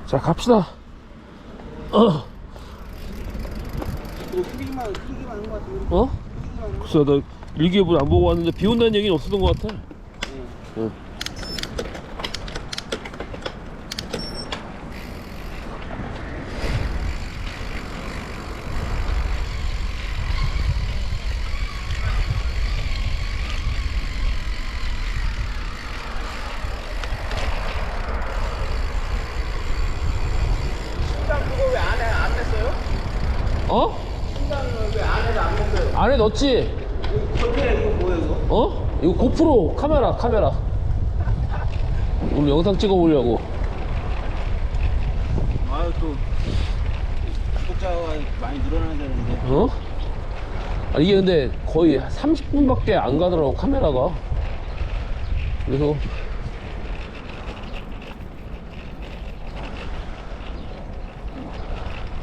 자, 갑시다. 크기만 한것 같은데. 어? 글쎄, 나 일기예보를 안 보고 왔는데 비 온다는 얘기는 없었던 것 같아. 응. 그거 왜 안 냈어요? 어? 왜 안에도 안 냈어요? 안에 넣었지? 겉에 이거 뭐예요 이거? 어? 이거 고프로 카메라. 오늘 영상 찍어보려고. 아유 또 구독자가 많이 늘어나는데. 어? 아, 이게 근데 거의 30분밖에 안 가더라고, 카메라가. 그래서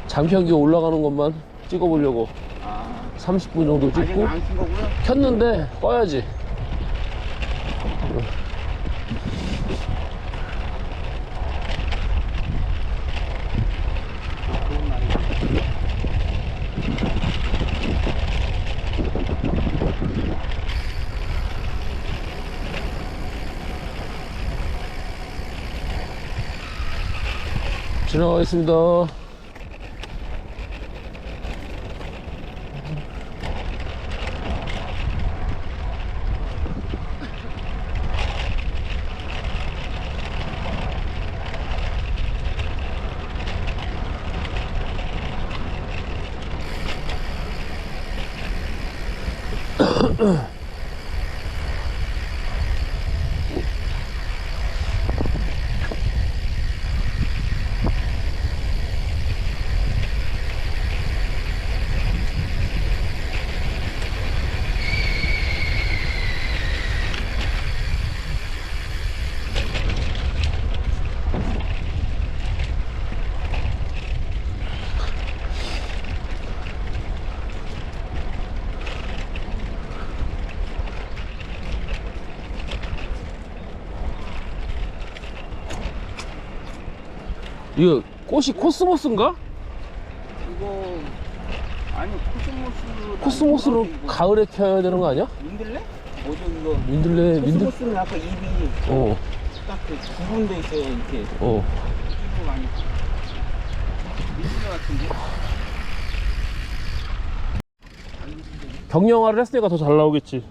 장편기 올라가는 것만 찍어보려고. 30분 정도 아직 찍고 안 킨 거구나. 켰는데 꺼야지. 좋은 날이다. 지나가겠습니다. 이거 꽃이 코스모스인가? 이거 아니 코스모스로 가을에 켜야 되는 거 아니야? 민들레? 뭐죠 이거? 민들레. 코스모스는 약간 입이 어. 딱그 구분돼 있어요 이렇게. 어. 입으로 많이. 민들레 같은데? 경량화를 했으니까 더 잘 나오겠지.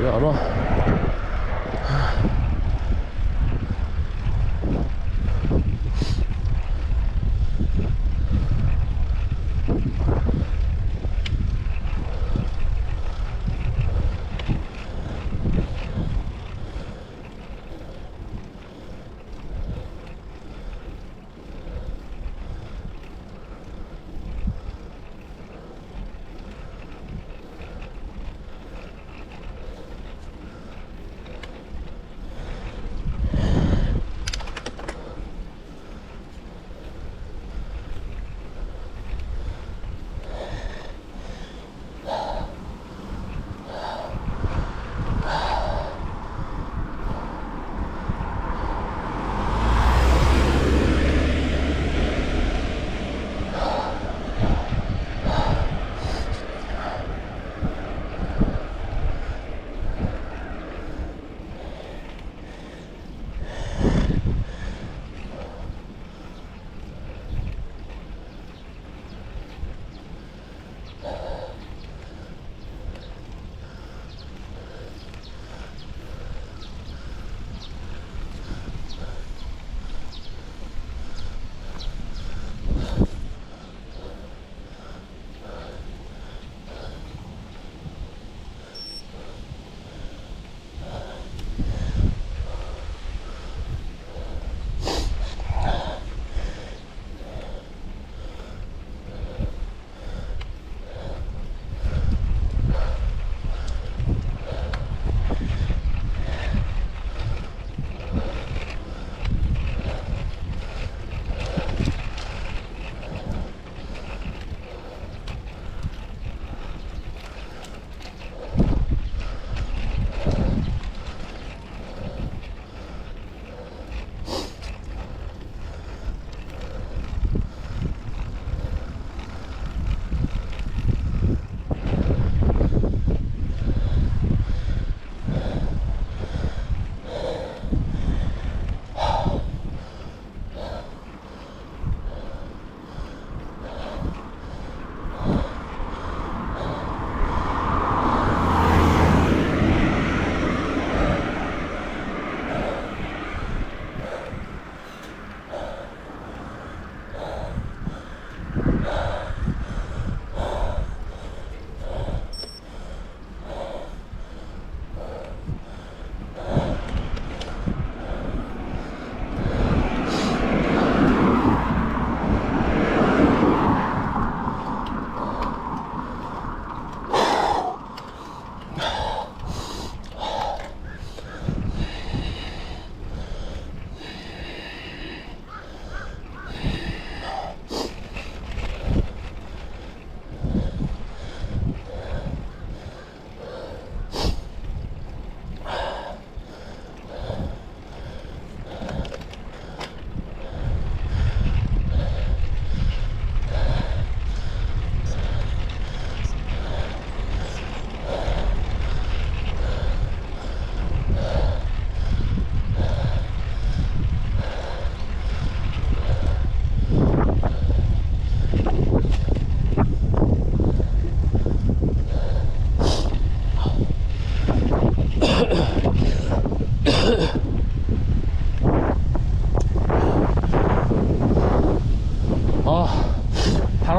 왜 안 와?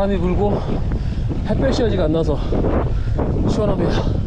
바람이 불고 햇볕이 아직 안 나서 시원합니다.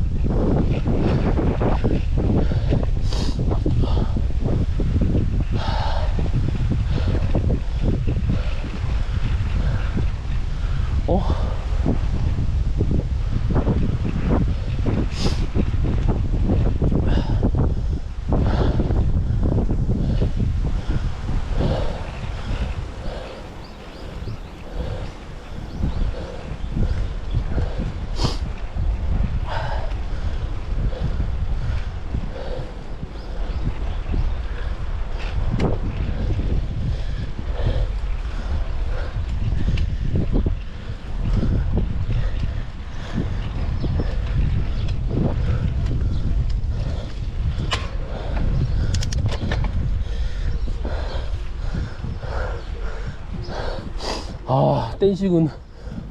아, 댄식은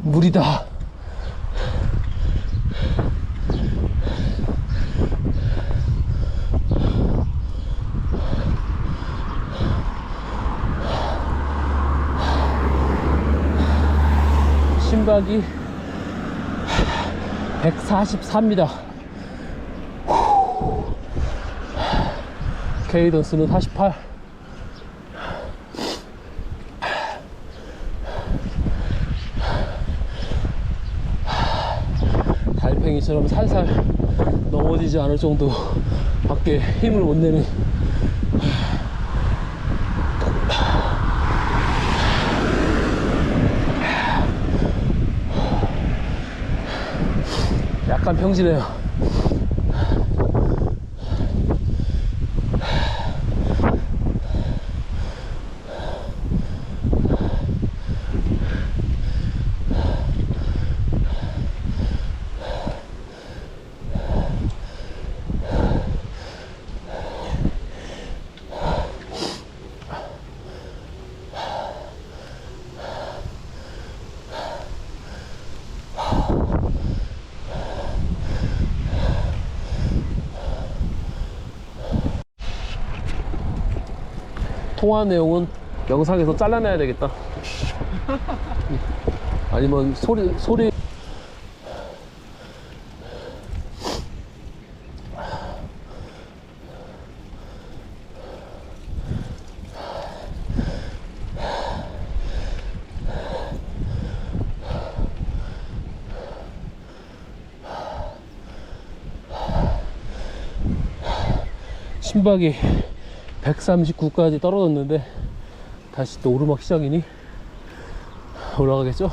물이다. 심박이 144입니다. 케이던스는 48. 달팽이처럼 살살 넘어지지 않을 정도 밖에 힘을 못 내는. 약간 평지네요. 통화 내용은 영상에서 잘라내야 되겠다. 아니면 소리 심박이 139까지 떨어졌는데 다시 또 오르막 시작이니 올라가겠죠?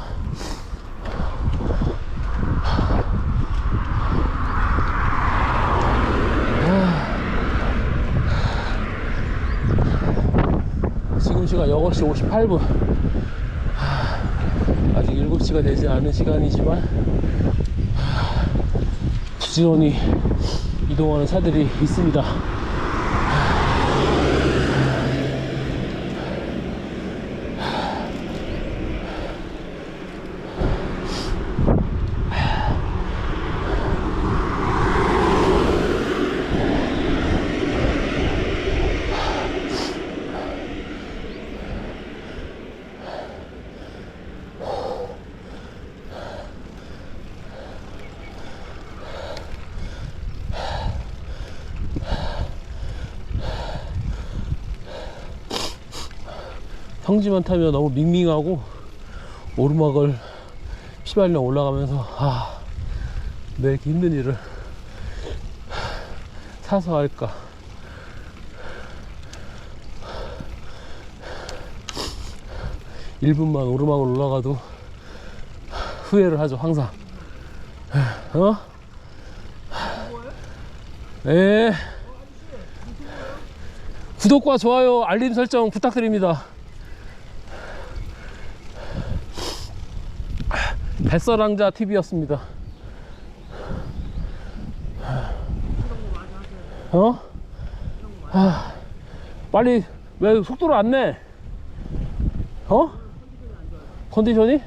지금 시간 8시 58분. 아직 7시가 되지 않은 시간이지만 부지런히 이동하는 차들이 있습니다. 평지만 타면 너무 밍밍하고 오르막을 피발령 올라가면서 왜 이렇게 힘든 일을 사서 할까. (1분만) 오르막을 올라가도 후회를 하죠 항상. 네. 구독과 좋아요 알림 설정 부탁드립니다. 뱃사랑자 TV였습니다. 빨리 왜 속도를 안 내? 컨디션이?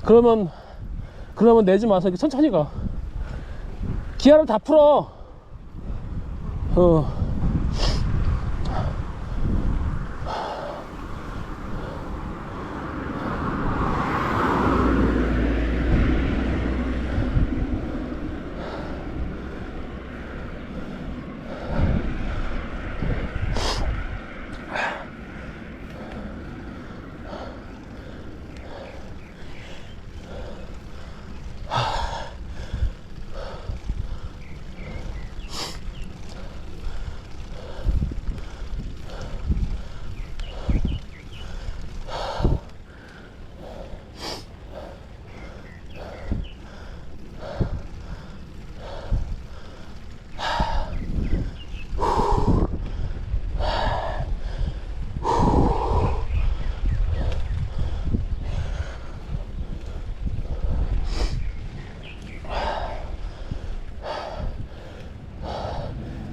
그러면 내지 마서 천천히 가. 기아를 다 풀어.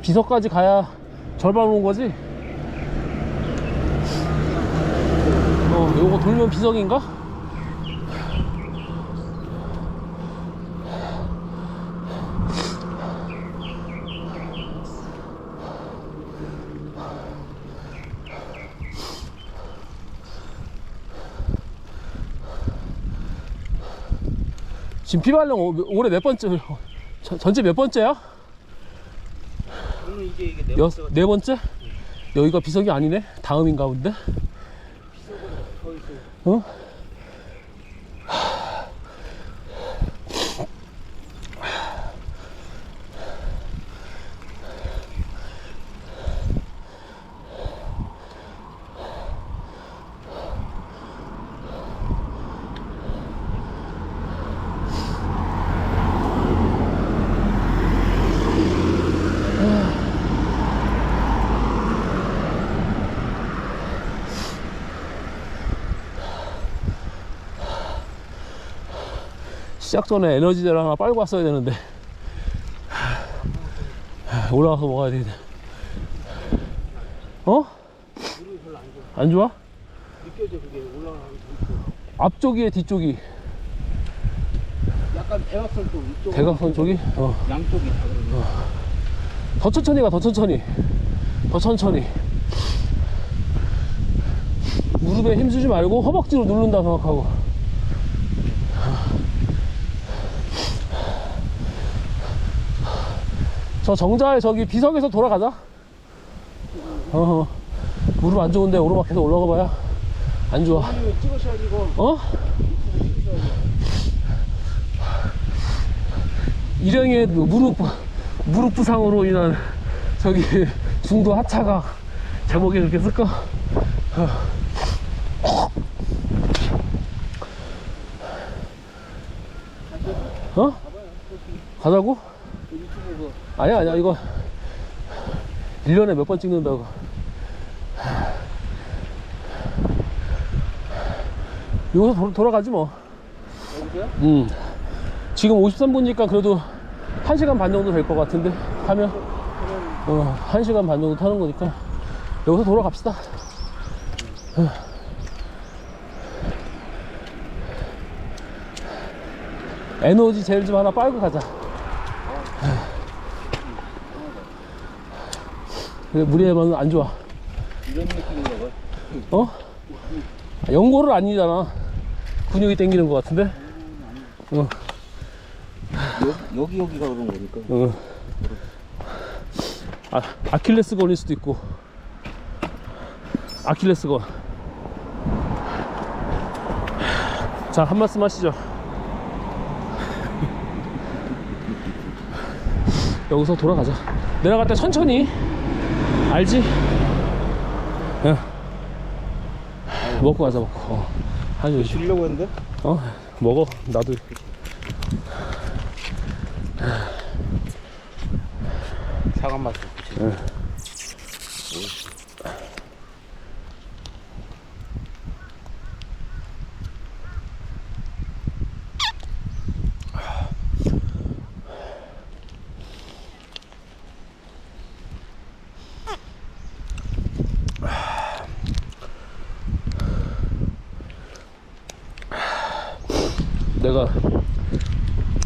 비서까지 가야 절반 오는 거지? 요거 돌면 비석인가? 지금 비발령 올해 몇 번째? 전체 몇 번째야? 오늘 이게 네 번째. 네 번째? 여기가 비석이 아니네? 다음인가 본데? 어? 시작 전에 에너지제를 하나 빨고 왔어야 되는데 올라가서 먹어야 되겠네. 어? 안 좋아? 느껴져 그게 올라가는 앞쪽이에 뒤쪽이? 약간 대각선 쪽 이쪽. 대각선 쪽이? 양쪽이 다 그러네. 더 천천히 가, 더 천천히. 더 천천히. 무릎에 힘주지 말고 허벅지로 누른다 생각하고. 저 정자에 저기 비석에서 돌아가자. 무릎 안 좋은데 오르막해서 올라가 봐야 안 좋아. 찍으셔야지 이거. 어? 일행의 무릎 부상으로 인한 저기 중도 하차가 제목이 그렇게 쓸까? 어? 가자고? 아니야 이거 1년에 몇 번 찍는다고. 여기서 돌아가지 뭐. 여기서요? 지금 53분이니까 그래도 1시간 반 정도 될 것 같은데 하면 1시간 반 정도 타는 거니까 여기서 돌아갑시다. 에너지 젤 좀 하나 빨고 가자. 무리하면 안 좋아. 이런 느낌인가 봐. 어? 연골은 아니잖아. 근육이 땡기는 것 같은데? 여기가 그런 거니까. 아킬레스건일 수도 있고. 아킬레스건. 자, 한 말씀 하시죠. 여기서 돌아가자. 내려갈 때 천천히. 알지? 야. 먹고 가자, 먹고. 한시 주려고 했는데? 먹어. 나도. 사과 맛. 내가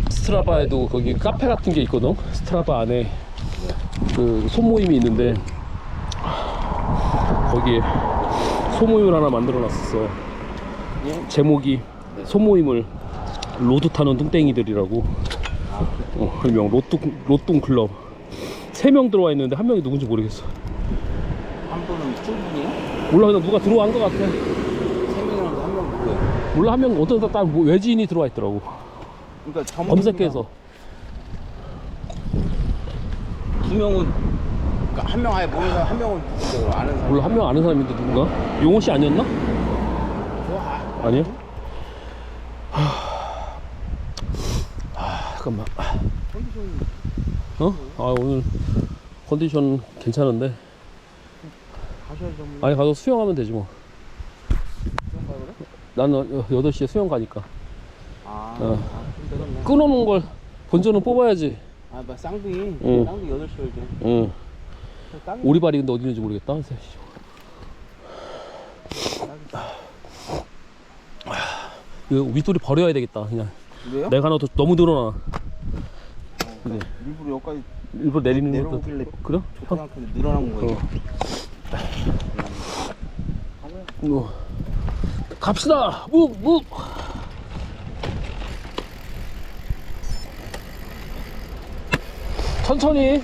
스트라바에도 거기 카페 같은 게 있거든. 스트라바 안에 그 소모임이 있는데 거기에 소모임을 하나 만들어 놨었어. 제목이 소모임을 로드 타는 뚱땡이들이라고. 별명 로뚱 클럽. 3명 들어와 있는데 한 명이 누군지 모르겠어. 한 분은 충분이야? 몰라, 그냥 누가 들어간 것 같아. 3명이라도 한 명 누구야? 몰라, 한 명 어떤 사람 외지인이 들어와 있더라고. 그러니까 검색해서. 2명은 그러니까 한 명 아예 모르는 사람, 한 명은 누구죠? 아는 사람. 몰라, 한 명 아는 사람인데 누군가? 용호 씨 아니었나? 아니야? 잠깐만. 컨디션 오늘 컨디션 괜찮은데. 가셔야죠. 아니, 가서 수영하면 되지 뭐. 수영 가요 그래? 나는 8시에 수영 가니까. 그럼 되겠네. 끊어놓은 걸 본전은 뽑아야지. 막 쌍둥이. 응. 쌍둥이 8시 열죠. 응. 쌍둥이. 오리발이 근데 어디 있는지 모르겠다. 이거 윗돌이 버려야 되겠다. 그냥 왜요? 내가 하나 더 너무 늘어나. 네. 일부러 여기까지 일부러 내리는 것도. 내려오길래 그래? 좋다 생각했는데 늘어난 거예요. 갑시다. 묵. 천천히.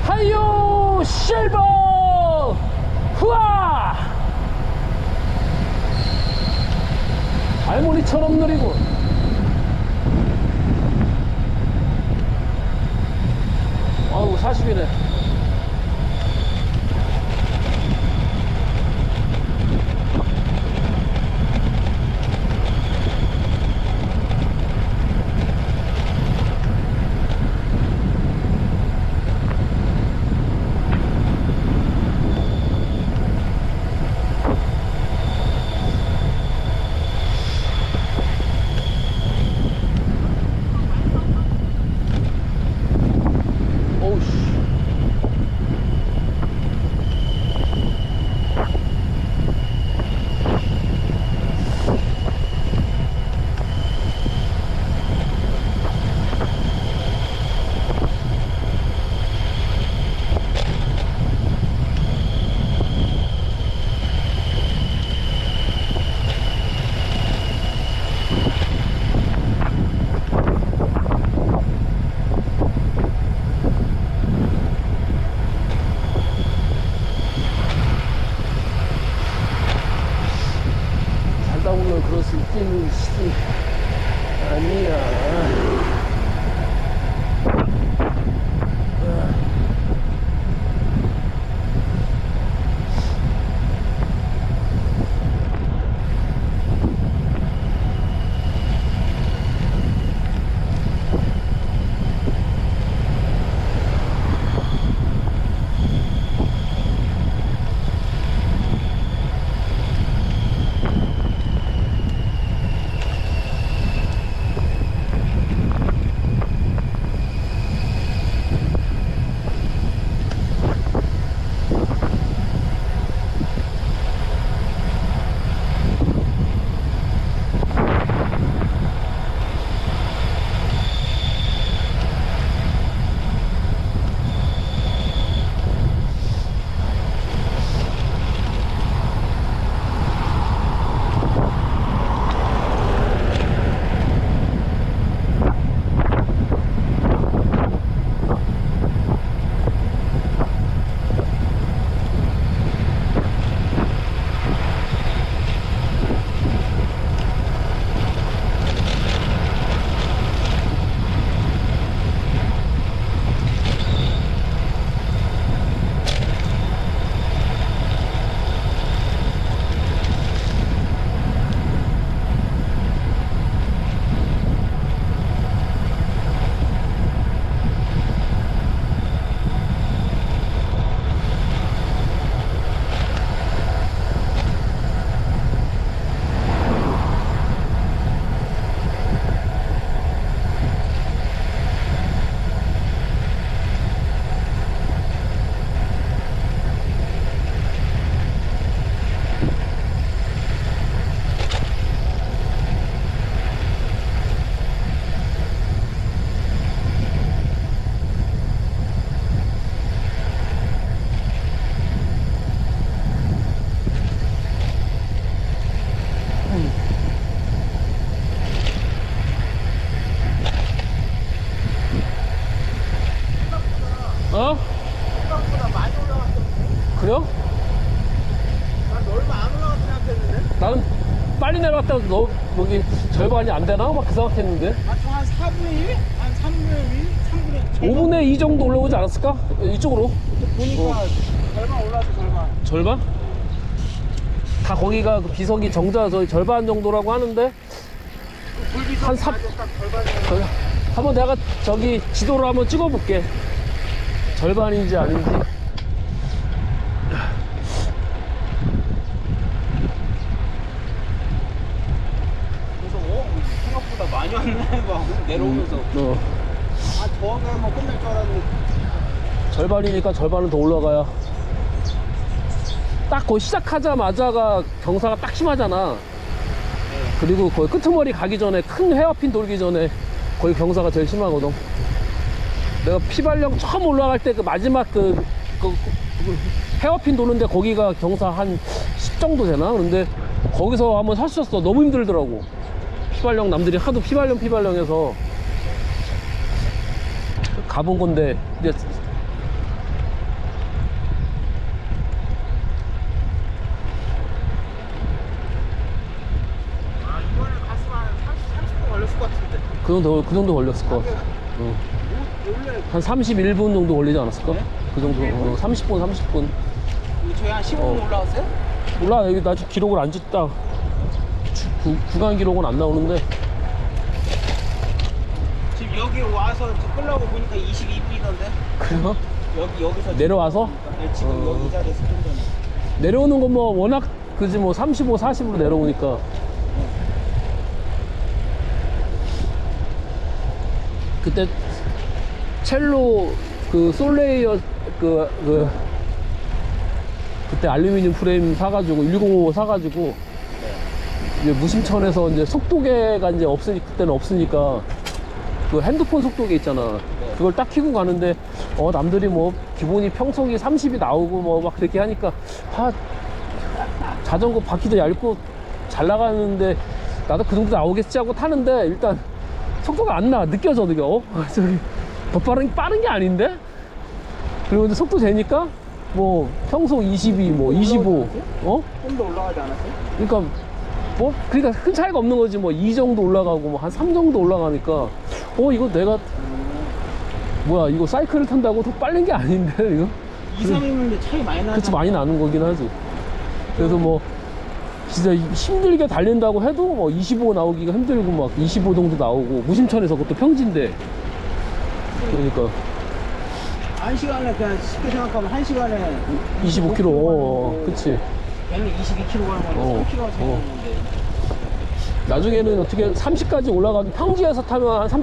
하이요 실버 후아 알모니처럼 느리고. 아우 40이네. 살다 보면 그럴 수 있긴 아니야. 어? 생각보다 많이 올라갔던데? 그래요? 난 얼마 안 올라갔다 생각했는데? 나는 빨리 내려갔다 너 여기 절반이 안 되나? 막 그 생각했는데. 한 4분의 1? 한 3분의 1? 3분의 5분의 2 정도 올라오지 않았을까? 이쪽으로. 보니까 절반 올라서 절반. 절반? 다 거기가 그 비석이 정자 저희 절반 정도라고 하는데 한 3... 한번 내가 저기 지도로 한번 찍어볼게. 절반인지 아닌지. 내려오면서. 아, 더하면 끝날 줄 알았는데. 절반이니까 절반은 더 올라가야. 딱 거의 시작하자마자가 경사가 딱 심하잖아. 그리고 거의 끄트머리 가기 전에 큰 헤어핀 돌기 전에 거의 경사가 제일 심하거든. 내가 피발령 처음 올라갈 때 그 마지막 그 헤어핀 도는데 거기가 경사 한 10 정도 되나? 근데 거기서 한번 섰었어. 너무 힘들더라고. 피발령 남들이 하도 피발령 해서 가본 건데 이제 이번에 갔으면 한 30분 걸렸을 것 같은데. 그 정도 걸렸을 것 같아. 원래 한 31분 정도 걸리지 않았을까? 그 정도. 30분. 저희 한 15분 올라왔어요? 몰라, 여기 나 지금 기록을 안 찍다. 구간 기록은 안 나오는데. 지금 여기 와서 끌려고 보니까 22분이던데. 그래요? 여기서 내려와서? 네, 지금 여기 자리에서 좀 전에. 내려오는 건 뭐 워낙 그지 뭐 35, 40으로 내려오니까. 그때 첼로 그 솔레이어 그때 알루미늄 프레임 사가지고 1055 사가지고 이제 무심천에서 이제 속도계가 이제 그때는 없으니까 그 핸드폰 속도계 있잖아. 그걸 딱 켜고 가는데 남들이 뭐 기본이 평속이 30이 나오고 뭐 막 그렇게 하니까 자전거 바퀴도 얇고 잘 나가는데 나도 그 정도 나오겠지 하고 타는데 일단 속도가 안 나. 느껴져. 저기 더 빠른 게 아닌데? 그리고 이제 속도 재니까 뭐 평속 22, 뭐 25, 좀 더 올라가지 않았어요? 그러니까 큰 차이가 없는 거지. 뭐 2 정도 올라가고 뭐 한 3 정도 올라가니까 이거 내가 뭐야 이거 사이클을 탄다고 더 빠른 게 아닌데 이거? 2, 3이면 차이 많이 나죠. 그치, 많이 나는 거긴 하지. 그래서 뭐 진짜 힘들게 달린다고 해도 뭐 25 나오기가 힘들고 막 25 정도 나오고 무심천에서 그것도 평지인데 그러니까 1시간에 그냥 쉽게 생각하면 1시간에 25km. 그치. 얘는 22km 가는 건데 3km 차이 나는데. 나중에는 어떻게 30까지 올라가도 평지에서 타면 한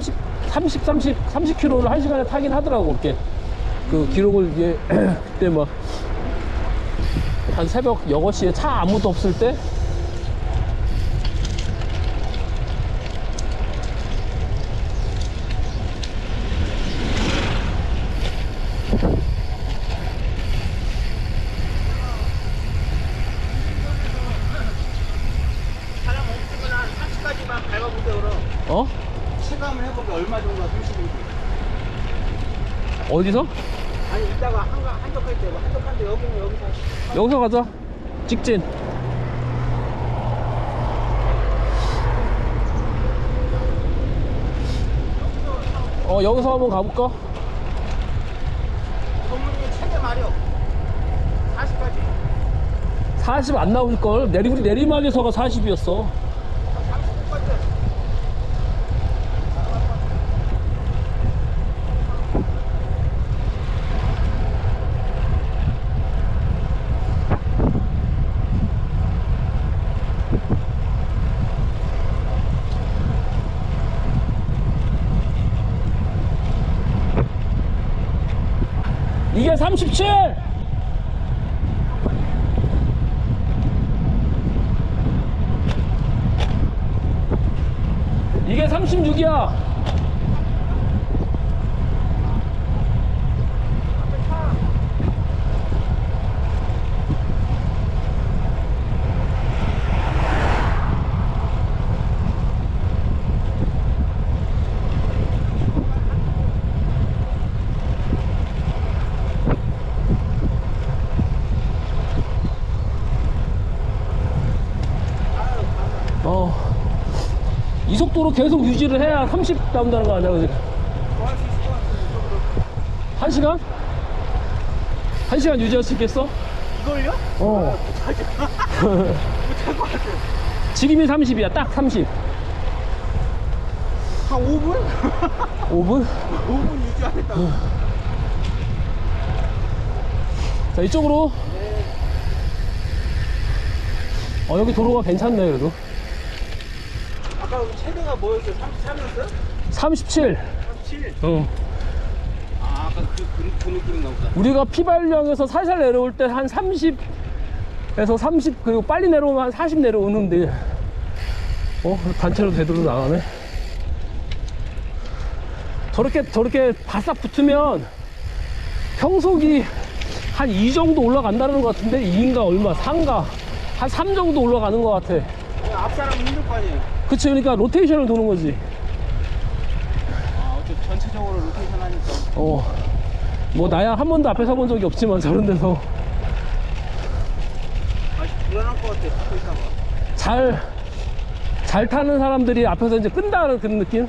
30km를 1시간에 타긴 하더라고. 이렇게 그 기록을 이제 그때 막 한 새벽 6시에 차 아무도 없을 때 사람 없으면 한 30까지만 밟아보세요. 그럼 체감을 해보게 얼마 정도가 30인지. 어디서? 아니 이따가 한적할 때 한적한데 여기는 여기서 여기서 가자. 직진. 여기서 한번 가볼까? 전문이 최대 마력 40까지 40 안 나올걸? 우리 내리막에서가 40이었어. 30까지. 이게 37! 이게 36이야. 이 속도로 계속 유지를 해야 30 나온다는 거 아니야, 그지? 뭐할 수 있을 것 같은데. 1시간? 1시간 유지할 수 있겠어? 이걸요? 못할 것 같아. 지금이 30이야, 딱 30. 한 5분? 5분? 5분 유지하겠다고. 자, 이쪽으로. 여기 도로가 괜찮네, 그래도. 아까 최대가 뭐였어요? 33이었어요? 37. 37? 어. 아, 아까 그 느낌인가 보다. 우리가 피발령에서 살살 내려올 때 한 30에서 30, 그리고 빨리 내려오면 한 40 내려오는데, 단체로 되도록 나가네. 저렇게 바싹 붙으면 평속이 한 2 정도 올라간다는 것 같은데, 2인가 얼마, 3가 한 3 정도 올라가는 것 같아. 앞사람 힘들 거 아니에요? 그치, 그러니까 로테이션을 도는 거지. 아, 어차피 전체적으로 로테이션 하니까. 뭐 나야 한 번도 앞에 서본 적이 없지만 저런 데서 불안할 것 같아, 타고 있다가. 잘 타는 사람들이 앞에서 이제 끈다는 그런 느낌?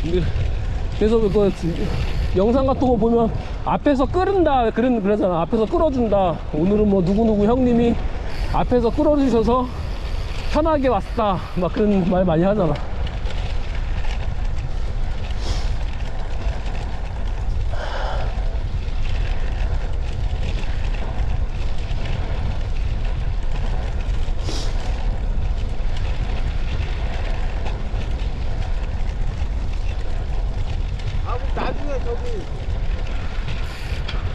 네. 그래서 그 영상 같은 거 보면 앞에서 끌은다 그러잖아. 앞에서 끌어준다. 오늘은 뭐 누구누구 형님이 앞에서 끌어주셔서 편하게 왔다, 막 그런 말 많이 하잖아. 나중에 저기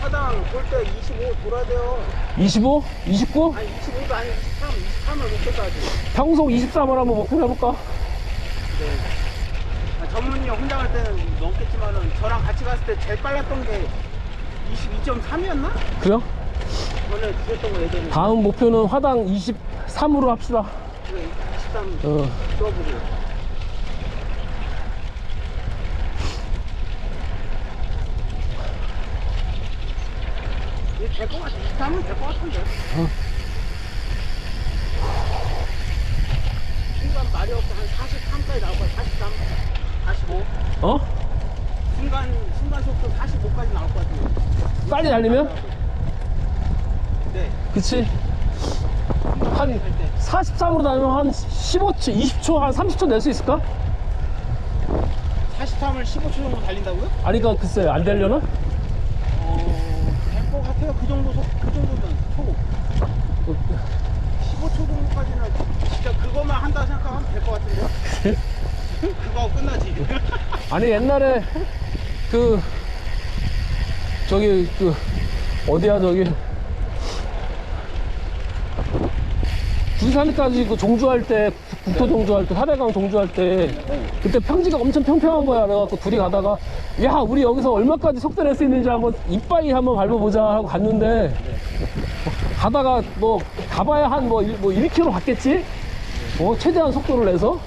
화당 볼 때 25 돌아야 돼요. 25? 29? 아니 25도 아니 23을 목표까지. 평속 23을 한번 목표로 해볼까? 네. 전문이 형 혼자 갈 때는 넘겠지만은 저랑 같이 갔을 때 제일 빨랐던 게 22.3이었나? 그래요? 원래 그랬던 거 예전에. 다음 목표는 화당 23으로 합시다. 그래, 23 어. 써보고. 될것 같아. 23은 될 것 같은데. 순간 말이 없고 한 43까지 나올 거야. 43, 45. 어? 순간 속도 45까지 나올 것 같은데. 빨리 달리면? 네. 그치? 한 43으로 달리면 한 15초, 20초, 한 30초 낼 수 있을까? 43을 15초 정도 달린다고요? 아니, 그니까 글쎄, 안 되려나? 될 것 같아요. 그 정도면 초. 15초 정도까지는 진짜 그것만 한다 생각하면 될 것 같은데. 그거 하고 끝나지. 아니, 옛날에 어디야, 군산까지 그 종주할 때, 국토 종주할 때, 사대강 종주할 때, 그때 평지가 엄청 평평한 거야. 그래갖고 둘이 가다가, 야, 우리 여기서 얼마까지 속도 낼 수 있는지 한번 이빠이 한번 밟아보자 하고 갔는데, 가다가 뭐, 가봐야 한 1km 갔겠지? 최대한 속도를 내서.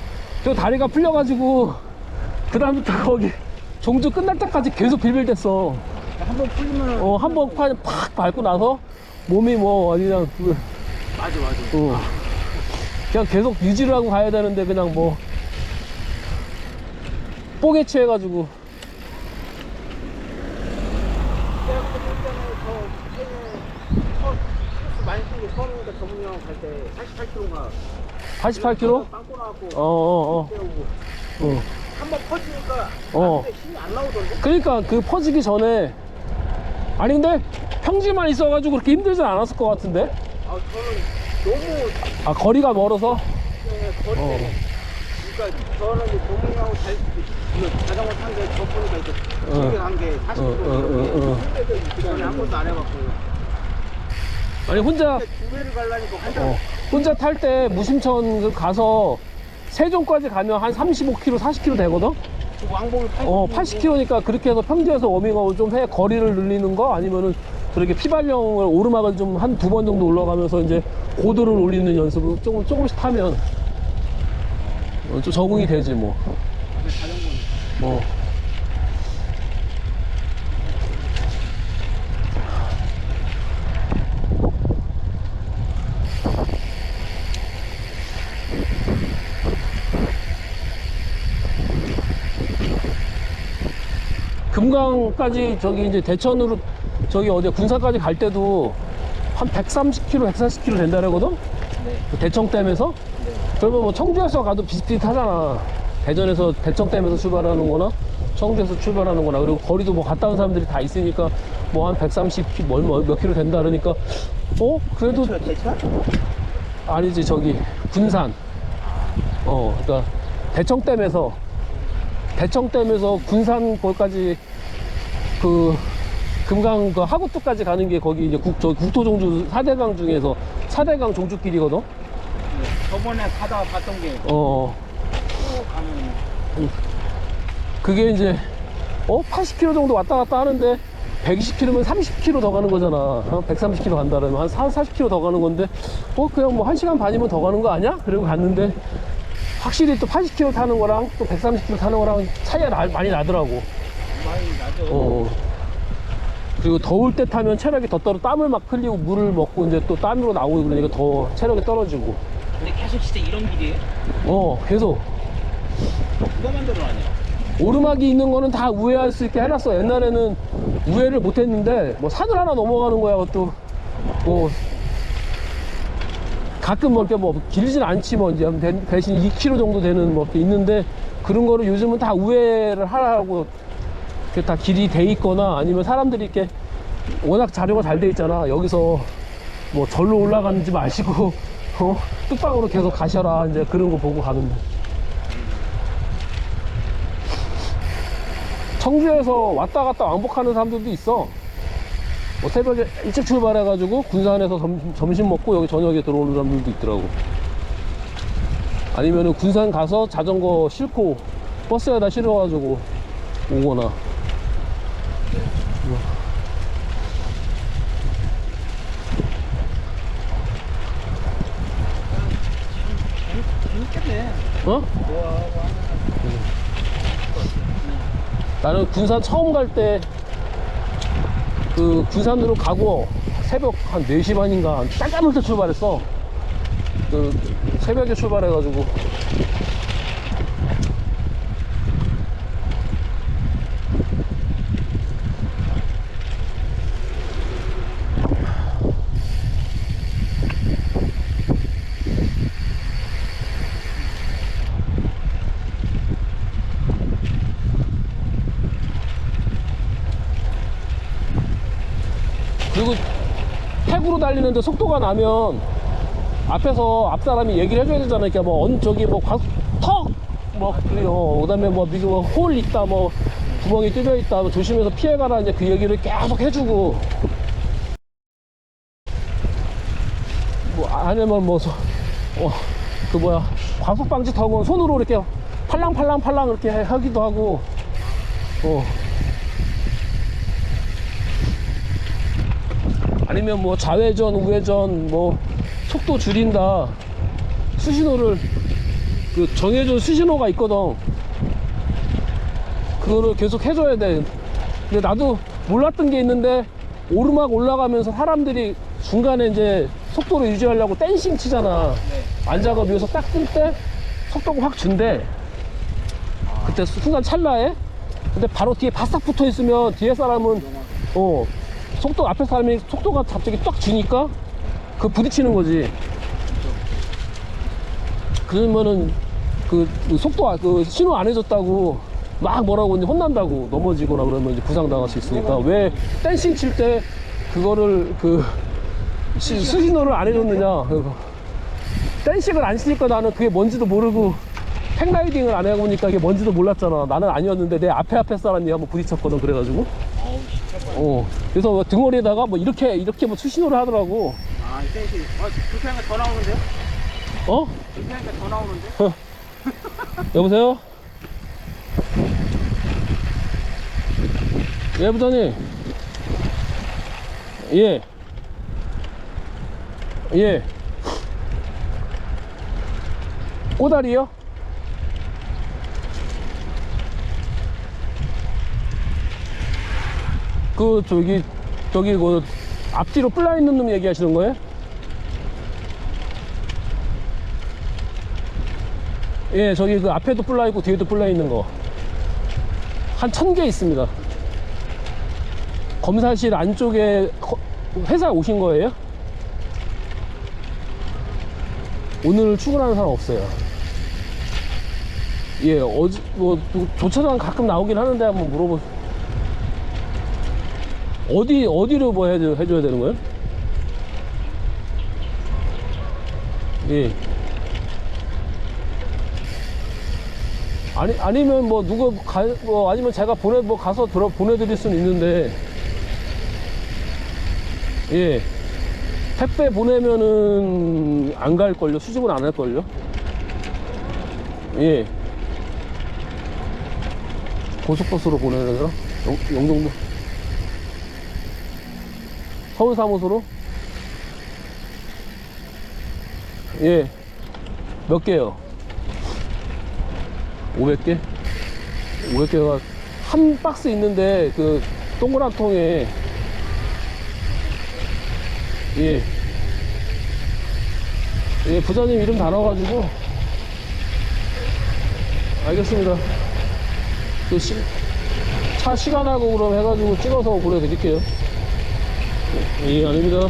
저 다리가 풀려가지고, 그다음부터 거기 종주 끝날 때까지 계속 빌빌댔어. 한번 풀리면. 한번 팍 밟고 나서, 몸이 뭐, 그냥, 맞아. 그냥 계속 유지를 하고 가야 되는데 그냥 뭐 뽀개 취해가지고. 내가 그때 볼 때는 많이 쓰는 게 처음이니까 전문이 형 갈 때 88km인가 88km? 빵꾸 나왔고 어. 한번 퍼지니까 어. 힘이 안 나오던데? 그러니까 그 퍼지기 전에, 아니 근데 평지만 있어가지고 그렇게 힘들진 않았을 것 같은데. 아 저는 너무 거리가 멀어서. 거리 때문에. 그러니까 저는 이제 동훈이 형하고 자전거 탄 게 저 보니까 이제 길게 간 게 40km 그 전에 한 번도 안 해봤고요. 아니 혼자 두 배를 가려니까 혼자 탈 때 무심천 가서 세종까지 가면 한 35km, 40km 되거든? 왕복을 80km니까 그렇게 해서 평지에서 워밍업을 좀 해. 거리를 늘리는 거, 아니면은 저렇게 피발령을 오르막을 좀 한 2번 정도 올라가면서 이제 고도를 올리는 연습을 조금씩 하면 좀 적응이 되지 뭐. 자전거는. 금강까지 이제 대천으로 어디야 군산까지 갈 때도 한 130km, 140km 된다 그러거든? 네. 그 대청댐에서? 네. 그러면 뭐 청주에서 가도 비슷비슷하잖아. 대전에서 대청댐에서 출발하는 거나 청주에서 출발하는구나. 그리고 거리도 뭐 갔다 온 사람들이 다 있으니까 뭐 한 130 몇 킬로 된다 그러니까 그래도 대천? 아니지, 저기 군산. 그러니까 대청댐에서 군산 거기까지 그 금강 그 하구뚝까지 가는 게 거기 이제 국토종주 4대강 중에서 4대강 종주길이거든. 저번에 가다가 봤던 게 어 가면 그게 이제 80km 정도 왔다 갔다 하는데 120km면 30km 더 가는 거잖아. 130km 간다 그러면 한 40km 더 가는 건데 그냥 뭐 1시간 반이면 더 가는 거 아니야? 그리고 갔는데 확실히 또 80km 타는 거랑 또 130km 타는 거랑 차이가 많이 나더라고. 많이 나죠. 그리고 더울 때 타면 체력이 더 떨어, 땀을 막 흘리고 물을 먹고 이제 또 땀으로 나오고 그러니까 더 체력이 떨어지고. 근데 계속 진짜 이런 길이에요? 계속 누가 만들어놨냐? 오르막이 있는 거는 다 우회할 수 있게 해놨어. 옛날에는 우회를 못 했는데 뭐 산을 하나 넘어가는 거야. 그것도 뭐 가끔 뭐 이렇게 뭐 길진 않지 뭐 이제 대신 2km 정도 되는 뭐 이렇게 있는데 그런 거를 요즘은 다 우회를 하라고 이렇게 다 길이 돼 있거나 아니면 사람들이 이렇게 워낙 자료가 잘 돼 있잖아. 여기서 뭐 절로 올라가는지 마시고 뚝방으로 계속 가셔라 이제 그런 거 보고 가는데. 청주에서 왔다 갔다 왕복하는 사람들도 있어. 뭐 새벽에 일찍 출발해가지고 군산에서 점심 먹고 여기 저녁에 들어오는 사람들도 있더라고. 아니면은 군산 가서 자전거 싣고 버스에다 실어가지고 오거나. 재밌겠네. 나는 군산 처음 갈 때 그 군산으로 가고 새벽 한 4시 반인가 깜깜할 때 출발했어. 그 새벽에 출발해가지고 그리고 택으로 달리는데 속도가 나면 앞에서 앞 사람이 얘기를 해줘야 되잖아. 그러니까 뭐 저기 뭐 그다음에 뭐 미국 홀 있다, 뭐 구멍이 뚫려 있다, 뭐 조심해서 피해가라 이제 그 얘기를 계속 해주고. 뭐 아니면 그 뭐야 과속 방지 턱은 손으로 이렇게 팔랑팔랑 이렇게 하기도 하고. 아니면 뭐 좌회전 우회전 뭐 속도 줄인다 수신호를 그 정해준 수신호가 있거든. 그거를 계속 해줘야 돼. 근데 나도 몰랐던 게 있는데 오르막 올라가면서 사람들이 중간에 이제 속도를 유지하려고 댄싱 치잖아. 안작업 위에서 딱 뜰 때 속도가 확 준대. 그때 순간 찰나에. 근데 바로 뒤에 바싹 붙어 있으면 뒤에 사람은 속도 앞에 사람이 속도가 갑자기 딱 주니까 그 부딪히는 거지. 그러면은 그 속도 그 신호 안 해줬다고 막 뭐라고 이제 혼난다고. 넘어지거나 그러면 이제 부상당할 수 있으니까. 왜 댄싱 칠 때 그거를 그 수신호를 안 해줬느냐. 댄싱을 안 치니까 나는 그게 뭔지도 모르고 팽라이딩을 안 해보니까 이게 뭔지도 몰랐잖아. 나는 아니었는데 내 앞에 사람이 한번 부딪혔거든. 그래가지고 그래서 등허리에다가 뭐 이렇게 뭐 수신호를 하더라고. 땡시. 그렇게 하니까 더 나오는데요? 그렇게 하니까 더 나오는데? 여보세요? 예, 부장님. 예. 꼬다리요? 저기 그 앞뒤로 뿔나 있는 놈 얘기하시는 거예요? 예, 저기 그 앞에도 뿔나 있고 뒤에도 뿔나 있는 거 한 1000개 있습니다. 검사실 안쪽에 회사 오신 거예요? 오늘 출근하는 사람 없어요. 예, 뭐, 조차장 가끔 나오긴 하는데 한번 어디로 뭐 해줘야 되는 거예요? 예. 아니면 뭐, 아니면 제가 가서 보내드릴 수는 있는데, 예. 택배 보내면은 안 갈걸요? 수집은 안 할걸요? 예. 고속버스로 보내려나? 영종도 서울 사무소로? 예. 몇 개요? 500개? 500개가 한 박스 있는데 그 동그란 통에 예. 예, 부자님 이름 다 넣어가지고 알겠습니다. 그 차 시간하고 그럼 해가지고 찍어서 보내드릴게요. 예, 아닙니다.